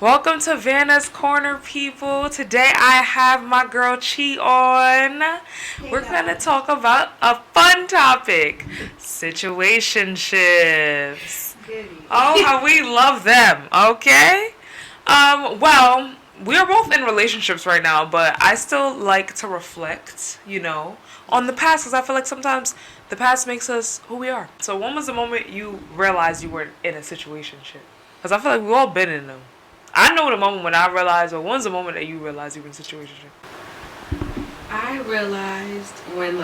Welcome to Vhannah's Corner, people. Today I have my girl Chee on. We're going to talk about a fun topic. Situationships. Oh, how we love them, okay? Well, we're both in relationships right now, but I still like to reflect, on the past, because I feel like sometimes the past makes us who we are. So when was the moment you realized you were in a situationship? Because I feel like we've all been in them. I know the moment when I realized, or when's the moment that you realized you were in a situationship? I realized when,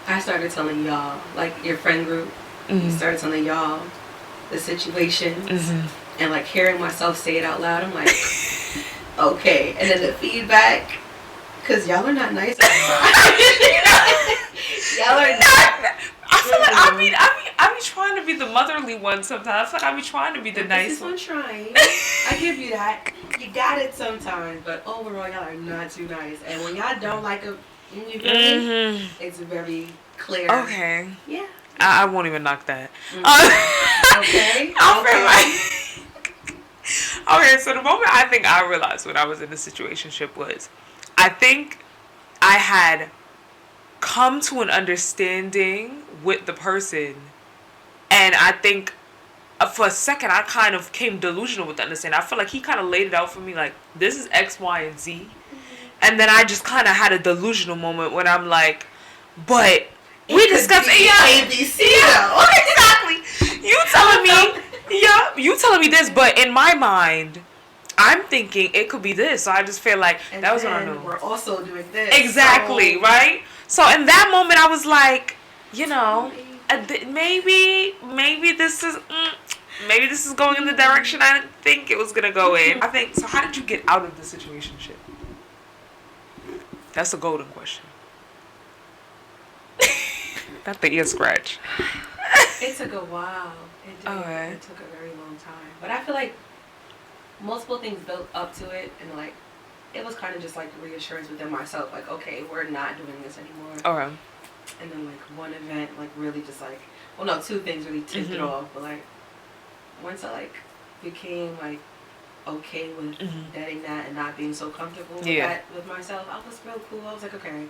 I started telling y'all, your friend group, you started telling y'all the situations, and, hearing myself say it out loud, I'm like, okay. And then the feedback, because y'all are not nice. Y'all are not. I feel like I be trying to be the motherly one sometimes. I feel like I be trying to be the nice one. This is one trying. I give you that. You got it sometimes, but overall y'all are not too nice. And when y'all don't like a it's very clear. Okay. Yeah. I won't even knock that. Okay. Okay, so the moment I think I realized when I was in a situationship was, I think I had come to an understanding with the person, and I think for a second I kind of came delusional with the understanding. I feel like he kind of laid it out for me, like, this is X, Y, and Z, and then I just kind of had a delusional moment when I'm like, but we discussed ABC. Yeah, exactly. You telling me this, but in my mind I'm thinking it could be this. So I just feel like and that was what I knew. We're also doing this. Exactly, right? So in that moment I was like, maybe this is going in the direction I didn't think it was going to go in. I think, so how did you get out of the situationship? That's a golden question. Not the ear scratch. It took a while. It did. Okay. It took a very long time. But I feel like multiple things built up to it, and it was kind of just reassurance within myself, okay, we're not doing this anymore. Okay. And then one event really just two things really tipped it off, but once I became okay with getting that and not being so comfortable with that with myself, I was real cool. I was like, okay,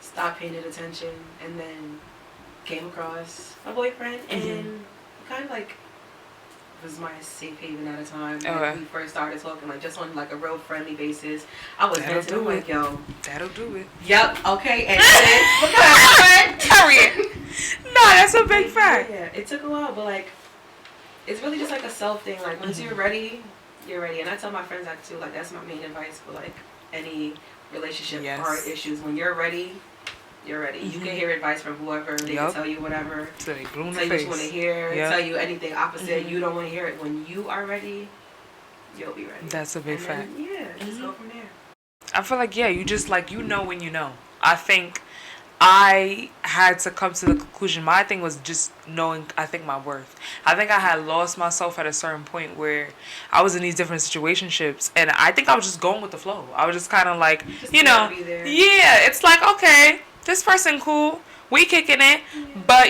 stop paying it attention, and then came across my boyfriend, and kind of was my safe haven at a time. We first started talking just on a real friendly basis. I was venting. I'm like, yo, that'll do it. Yep. Okay. And then no, that's a big fact. Yeah. It took a while, but it's really just a self thing. Once you're ready, you're ready. And I tell my friends that too. That's my main advice for any relationship hard issues. When you're ready, you're ready. You can hear advice from whoever. They can tell you whatever. Tell you what you want to hear. Tell you anything opposite. You don't want to hear it. When you are ready, you'll be ready. That's a big fact. Just go from there. I feel like, you just you know when you know. I think I had to come to the conclusion. My thing was just knowing, I think, my worth. I think I had lost myself at a certain point where I was in these different situationships, and I think I was just going with the flow. I was just kind of be there. It's okay, this person cool, we kicking it, but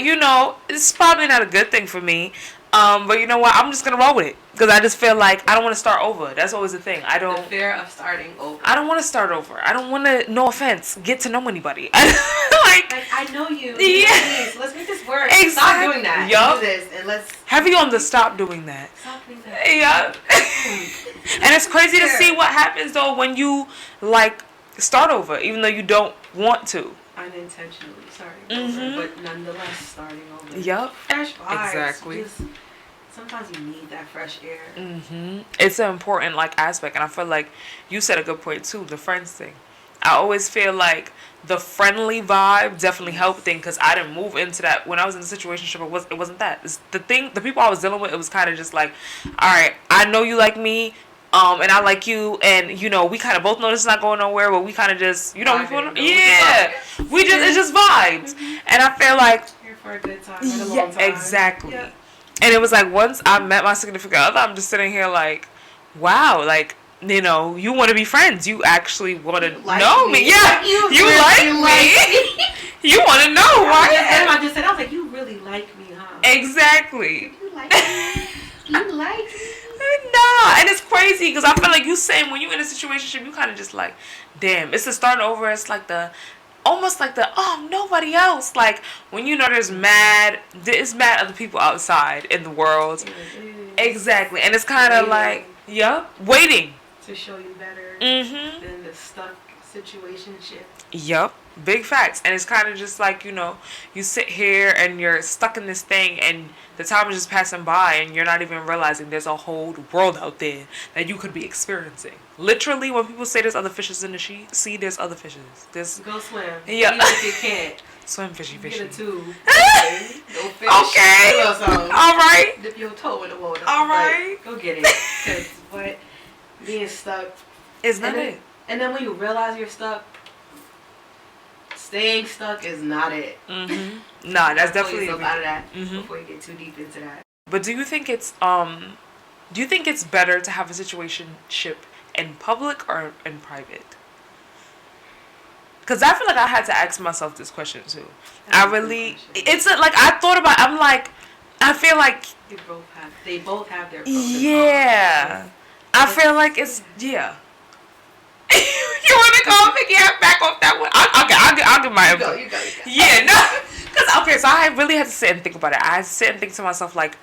it's probably not a good thing for me. But you know what? I'm just gonna roll with it because I just feel like I don't want to start over. That's always the thing. The fear of starting over. I don't want to start over. I don't want to, no offense, get to know anybody. I know you. Yeah. So let's make this work. Exactly. Stop doing that. Yup. Do this and let's. Heavy on the stop doing that. Stop doing that. Yeah. And it's crazy to see what happens though when you start over, even though you don't want to. Unintentionally starting over, but nonetheless starting over. Yup. Fresh vibes. Exactly. Sometimes you need that fresh air. It's an important aspect, and I feel like you said a good point too. The friends thing. I always feel like the friendly vibe definitely helped things because I didn't move into that when I was in a situationship. It wasn't that. It's the people I was dealing with. It was kind of just all right, I know you like me. And I like you, and we kind of both know this is not going nowhere, but we kind of just, we just, it's just vibes, and I feel here for a good time, a long time. Exactly, and it was once I met my significant other, I'm just sitting here wow, you want to be friends, you actually want to know me, you like me, you want to know why. And I just said, I was you really like me, huh? Exactly. You like me? You like me? Nah, and it's crazy because I feel like you saying when you in a situation, you kind of just like, damn, it's the starting over. It's like almost like nobody else. Like when you know there's mad other people outside in the world. Exactly, and it's kind of like, waiting to show you better than the stuck situationship. Yep, big facts. And it's kind of just like, you sit here and you're stuck in this thing and the time is just passing by and you're not even realizing there's a whole world out there that you could be experiencing. Literally, when people say there's other fishes in the sea, there's other fishes. Go swim. Yeah. Even if you can't. Swim, fishy. Get a tube. Okay. Go fish. Okay. All right. Dip your toe in the water. All right. Go get it. Because being stuck is not it. And then when you realize you're stuck, staying stuck is not it. Nah, that's definitely yourself out of that before you get too deep into that. But do you think it's better to have a situationship in public or in private? Because I feel like I had to ask myself this question too. I thought about. I'm like, I feel like they both have their pros and cons. Yeah, I feel like it's You want to go back off that one? I'll give my input. You go. Yeah, no. Because, so I really had to sit and think about it. I had to sit and think to myself, like,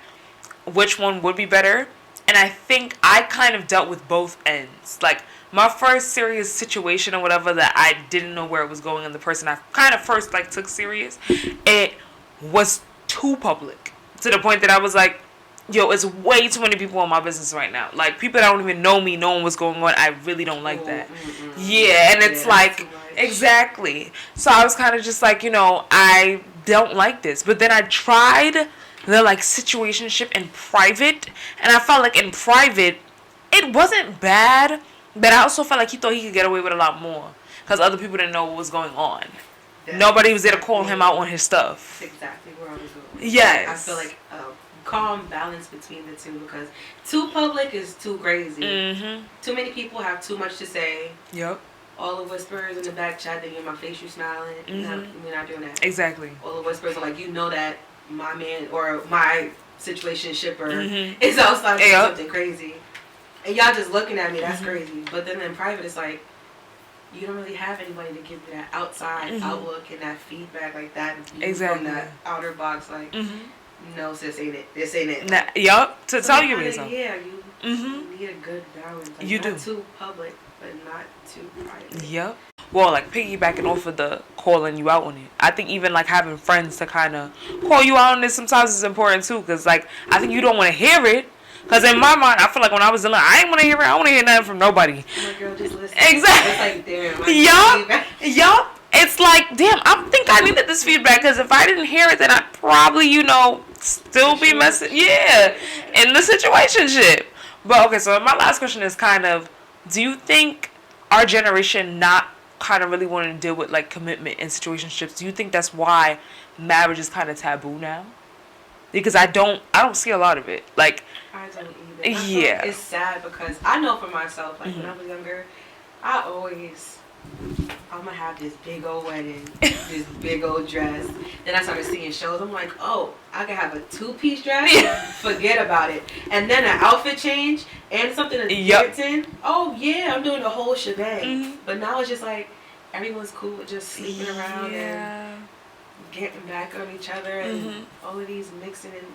which one would be better? And I think I kind of dealt with both ends. Like, my first serious situation or whatever that I didn't know where it was going and the person I kind of first, like, took serious, it was too public. To the point that I was like, yo, it's way too many people in my business right now. Like, people that don't even know me knowing what's going on. I really don't like that. Yeah, and it's like, exactly. So I was kind of just like, I don't like this. But then I tried the, like, situationship in private. And I felt like in private, it wasn't bad. But I also felt like he thought he could get away with a lot more. Because other people didn't know what was going on. Nobody was there to call him out on his stuff. That's exactly where I was going. Yes. I feel like calm balance between the two, because too public is too crazy. Too many people have too much to say. Yep. All the whisperers in the back chat, they in my face, you smiling. We're not doing that. Exactly. All the whisperers are like, that my man or my situation shipper is outside doing something crazy, and y'all just looking at me. That's crazy. But then in private, it's like you don't really have anybody to give you that outside outlook and that feedback like that. Exactly. From that outer box, like. No, sis, ain't it? This ain't it. Yup, to tell you reason. Yeah, you need a good balance. Like, you not do. Too public, but not too private. Yep. Well, like, piggybacking off of the calling you out on it. I think even, like, having friends to kind of call you out on this sometimes is important, too. Because, like, I think you don't want to hear it. Because in my mind, I feel like when I was dealing, I didn't want to hear it. I don't want to hear nothing from nobody. My girl, just listen. Exactly. It's like, damn. Yup. It's like, damn, I think I needed this feedback. Because if I didn't hear it, then I'd probably, still be messing, in the situationship. But okay, so my last question is kind of, do you think our generation not kind of really wanting to deal with like commitment in situationships? Do you think that's why marriage is kind of taboo now? Because I don't see a lot of it. Like, I don't either. Like it's sad because I know for myself, like when I was younger, I'm gonna have this big old wedding, this big old dress. Then I started seeing shows. I'm like, oh, I can have a 2-piece dress. Forget about it. And then an outfit change and something to dance in. Oh yeah, I'm doing the whole shebang. But now it's just like everyone's cool with just sleeping around and getting back on each other and all of these mixing and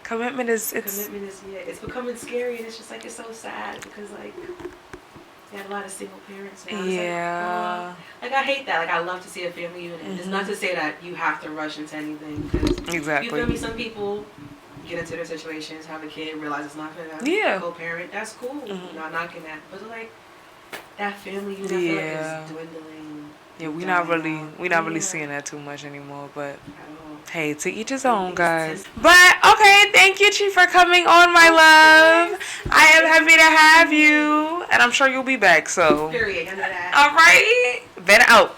commitment is it's becoming scary, and it's just like it's so sad because like. They have a lot of single parents now. Yeah. Like I hate that. Like I love to see a family unit. It's not to say that you have to rush into anything. Exactly. You feel me? Some people get into their situations, have a kid, realize it's not for them. Co-parent. That's cool. I'm not knocking that. But like that family unit, I feel like is dwindling. Yeah, we're not really seeing that too much anymore. But hey, to each his own, guys. But okay, thank you, Chee, for coming on, my love. I am happy to have you, and I'm sure you'll be back. So. Period. All right. Vhannah out.